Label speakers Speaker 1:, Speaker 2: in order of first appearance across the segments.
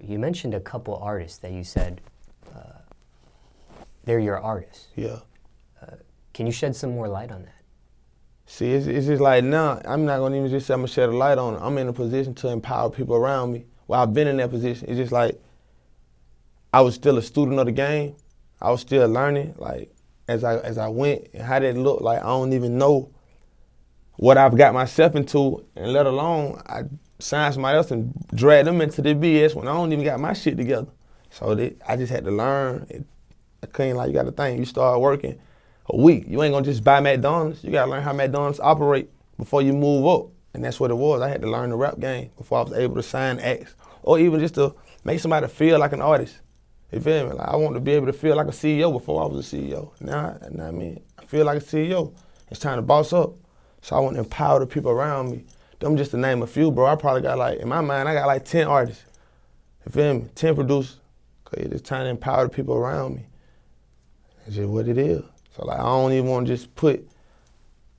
Speaker 1: you mentioned a couple artists that you said they're your artists.
Speaker 2: Yeah.
Speaker 1: Can you shed some more light on that?
Speaker 2: See, it's just like now, I'm not gonna even just say I'm gonna shed a light on it. I'm in a position to empower people around me. Well, I've been in that position. It's just like I was still a student of the game. I was still learning, like as I went and how that looked. Like I don't even know what I've got myself into, and let alone I signed somebody else and dragged them into the BS when I don't even got my shit together. So I just had to learn. I couldn't, like, you got to think, you start working a week. You ain't gonna just buy McDonald's. You gotta learn how McDonald's operate before you move up. And that's what it was. I had to learn the rap game before I was able to sign acts, or even just to make somebody feel like an artist. You feel me? Like, I want to be able to feel like a CEO before I was a CEO. Now I mean, I feel like a CEO. It's time to boss up. So I want to empower the people around me. Them just to name a few, bro. I probably got like, in my mind, I got like 10 artists. You feel me? 10 producers. Cause it's time to empower the people around me. It's just what it is. So like, I don't even want to just put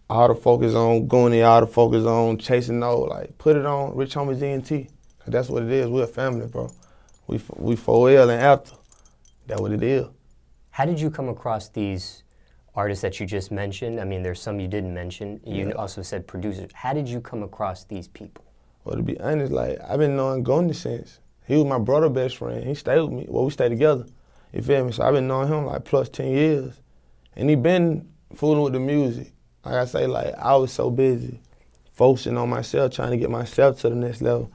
Speaker 2: all the focus on Goonie, all the focus on chasing no. Like, put it on Rich Homie ZNT. Cause that's what it is. We're a family, bro. We 4L and after. That's what it is.
Speaker 1: How did you come across these artists that you just mentioned? I mean, there's some you didn't mention. You also said producers. How did you come across these people?
Speaker 2: Well, to be honest, like, I've been knowing Goonie since. He was my brother's best friend. He stayed with me. Well, we stayed together. You feel me? So I've been knowing him like plus 10 years. And he been fooling with the music. Like I say, like, I was so busy focusing on myself, trying to get myself to the next level.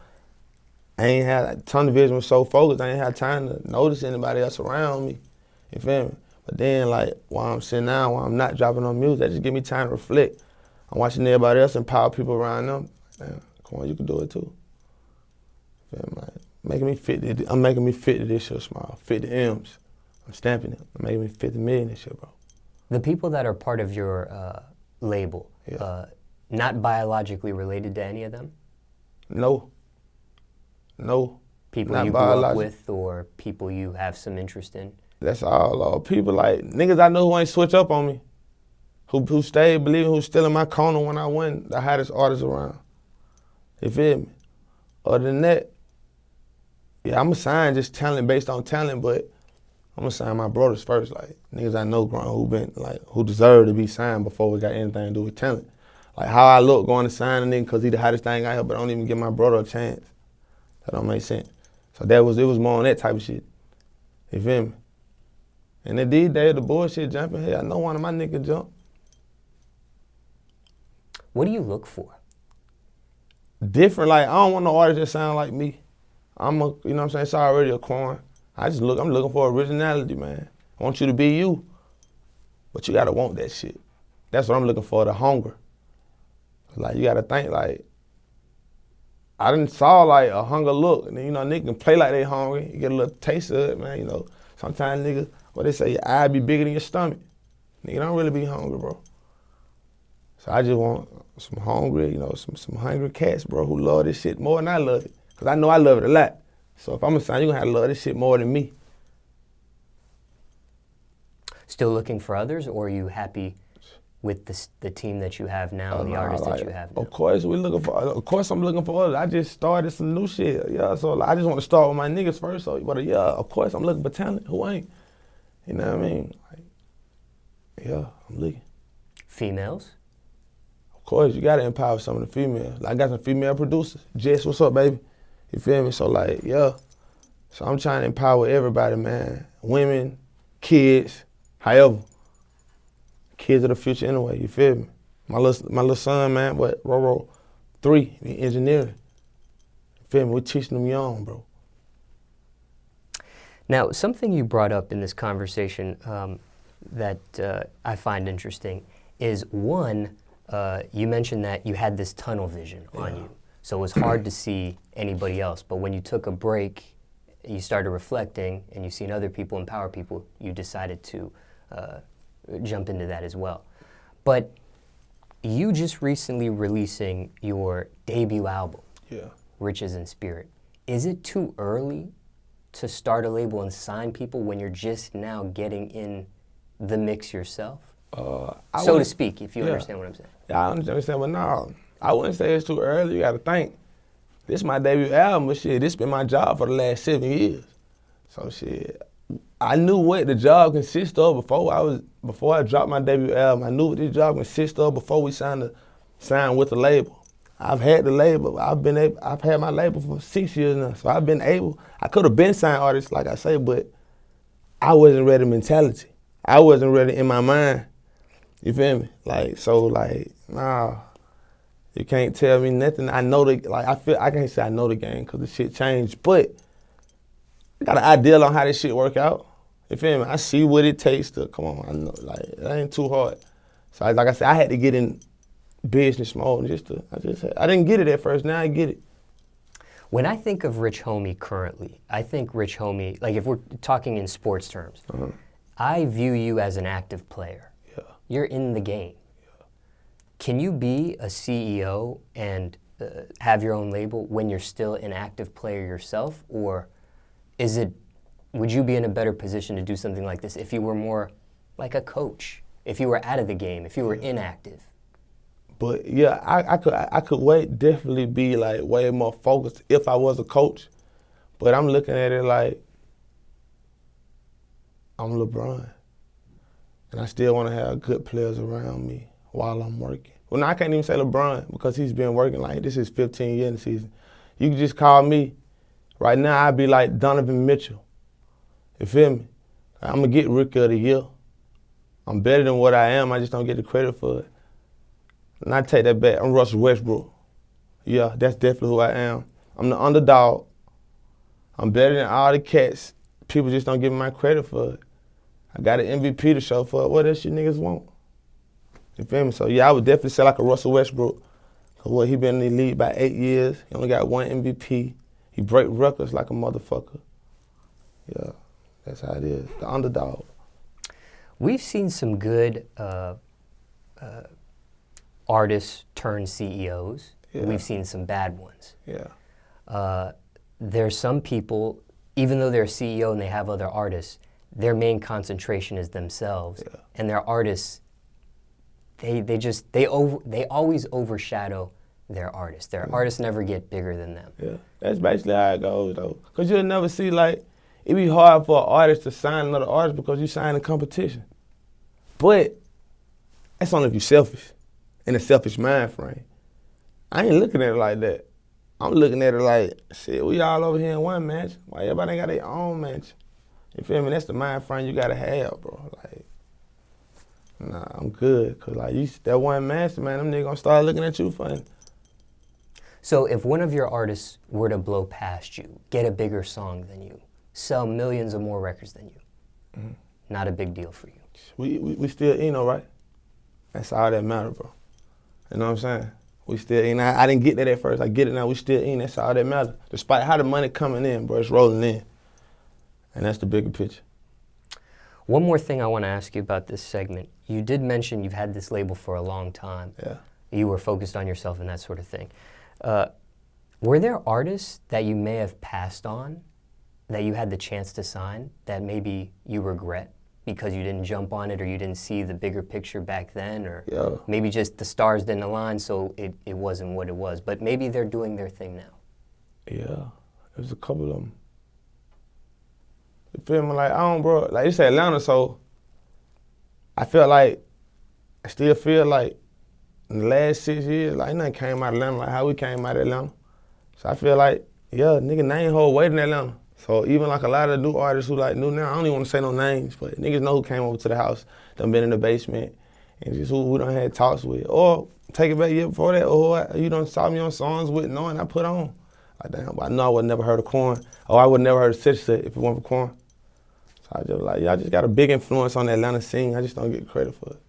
Speaker 2: I ain't had, like, television was so focused, I ain't had time to notice anybody else around me. You feel me? But then, like, while I'm sitting down, while I'm not dropping on music, that just give me time to reflect. I'm watching everybody else empower people around them. Damn, come on, you can do it too. You feel me? Like, I'm making me fit to this shit, Small. Fit the M's. I'm stamping it. I'm making me 50 million this shit, bro.
Speaker 1: The people that are part of your label, not biologically related to any of them?
Speaker 2: No.
Speaker 1: People
Speaker 2: not
Speaker 1: you grew up with or people you have some interest in?
Speaker 2: That's all. People like, niggas I know who ain't switch up on me. Who stayed believing, who's still in my corner when I win the hottest artist around. You feel me? Other than that, yeah, I'm going to sign just talent based on talent, but I'm going to sign my brothers first. Like, niggas I know growing who deserve to be signed before we got anything to do with talent. Like, how I look going to sign a nigga because he the hottest thing out here, but I don't even give my brother a chance. That don't make sense. So it was more on that type of shit. You feel me? And then these days, the bullshit jumping here, I know one of my niggas jump.
Speaker 1: What do you look for?
Speaker 2: Different, like, I don't want no artist that sound like me. You know what I'm saying? It's already a Quan. I'm looking for originality, man. I want you to be you, but you gotta want that shit. That's what I'm looking for, the hunger. Like, you gotta think, like, I done saw like a hunger look, and then, you know, niggas can play like they hungry. You get a little taste of it, man, you know. Sometimes niggas, what they say, your eye be bigger than your stomach. Nigga don't really be hungry, bro. So I just want some hungry, you know, some hungry cats, bro, who love this shit more than I love it. Cause I know I love it a lot. So if I'm a sign, you're gonna have to love this shit more than me.
Speaker 1: Still looking for others, or are you happy with the team that you have now and the artists that you have now?
Speaker 2: Of course I'm looking for others. I just started some new shit. Yeah, so like, I just want to start with my niggas first. So, but yeah, of course I'm looking for talent. Who ain't? You know what I mean? Like, yeah, I'm looking.
Speaker 1: Females?
Speaker 2: Of course, you gotta empower some of the females. Like, I got some female producers. Jess, what's up, baby? You feel me? So like, yeah. So I'm trying to empower everybody, man. Women, kids, however. Kids of the future anyway, you feel me? My little son, man, what, Roro, 3, in engineering. You feel me? We're teaching them young, bro.
Speaker 1: Now, something you brought up in this conversation that I find interesting is, one, you mentioned that you had this tunnel vision on you. So it was hard to see anybody else. But when you took a break, you started reflecting, and you've seen other people empower people, you decided to jump into that as well. But you just recently releasing your debut album, Riches in Spirit. Is it too early to start a label and sign people when you're just now getting in the mix yourself? So to speak, if you understand what I'm saying.
Speaker 2: Yeah, I understand, but no, I wouldn't say it's too early. You gotta think. this my debut album, but shit, this been my job for the last 7 years. So shit, I knew what the job consists of before I dropped my debut album. I knew what this job consists of before we signed with the label. I've had the label. I've had my label for 6 years now. So I've been able. I could have been signed artist, like I say, but I wasn't ready mentality. I wasn't ready in my mind. You feel me? Nah. You can't tell me nothing. I know I can't say I know the game because the shit changed, but I got an idea on how this shit work out. You feel me? I see what it takes to, come on, I know, that ain't too hard. So like I said, I had to get in business mode I didn't get it at first, now I get it.
Speaker 1: When I think of Rich Homie currently, I think Rich Homie, like if we're talking in sports terms, I view you as an active player.
Speaker 2: Yeah.
Speaker 1: You're in the game. Yeah. Can you be a CEO and have your own label when you're still an active player yourself? Or would you be in a better position to do something like this if you were more like a coach, if you were out of the game, if you were inactive?
Speaker 2: But yeah, I could definitely be like way more focused if I was a coach. But I'm looking at it like I'm LeBron. And I still want to have good players around me while I'm working. Well, no, I can't even say LeBron because he's been working like this is 15 years in the season. You can just call me. Right now, I'd be like Donovan Mitchell. You feel me? I'm going to get Rookie of the Year. I'm better than what I am. I just don't get the credit for it. And I take that back. I'm Russell Westbrook. Yeah, that's definitely who I am. I'm the underdog. I'm better than all the cats. People just don't give me my credit for it. I got an MVP to show for it. What else you niggas want? You feel me? So yeah, I would definitely say like a Russell Westbrook. Cause he been in the league about 8 years. He only got 1 MVP. He break records like a motherfucker. Yeah, that's how it is. The underdog.
Speaker 1: We've seen some good artists turn CEOs. Yeah. We've seen some bad ones.
Speaker 2: Yeah.
Speaker 1: There's some people, even though they're a CEO and they have other artists, their main concentration is themselves. Yeah. And their artists, they always overshadow their artists. Their artists never get bigger than them.
Speaker 2: Yeah, that's basically how it goes though. Cause you'll never see like, it'd be hard for an artist to sign another artist because you sign a competition. But that's only if you're selfish, in a selfish mind frame. I ain't looking at it like that. I'm looking at it like, shit, we all over here in one match. Why everybody got their own match? You feel me? That's the mind frame you gotta have, bro. Like, nah, I'm good. Cause like that one match, man, them niggas gonna start looking at you funny.
Speaker 1: So if one of your artists were to blow past you, get a bigger song than you, sell millions of more records than you, not a big deal for you.
Speaker 2: We still Eno, right? That's all that matter, bro. You know what I'm saying? We still Eno. I didn't get that at first. I get it now. We still Eno. That's all that matter. Despite how the money coming in, bro, it's rolling in. And that's the bigger picture.
Speaker 1: One more thing I want to ask you about this segment. You did mention you've had this label for a long time.
Speaker 2: Yeah.
Speaker 1: You were focused on yourself and that sort of thing. Were there artists that you may have passed on that you had the chance to sign that maybe you regret because you didn't jump on it or you didn't see the bigger picture back then, or maybe just the stars didn't align so it wasn't what it was, but maybe they're doing their thing now?
Speaker 2: Yeah, there's a couple of them. You feel me? Like, I don't, bro, like you said Atlanta, so I still feel like in the last 6 years, like nothing came out of Atlanta like how we came out of Atlanta. So I feel like, yeah, nigga name hold weight in Atlanta. So even like a lot of the new artists who like new now, I don't even want to say no names, but niggas know who came over to the house, done been in the basement, and just who we done had talks with. Or take it back a year before that, or you done saw me on songs with knowing I put on. Like, damn, I know I would never heard of Quan, or I would never heard of Such Set if it weren't for Quan. So I just like, yeah, I just got a big influence on the Atlanta scene. I just don't get credit for it.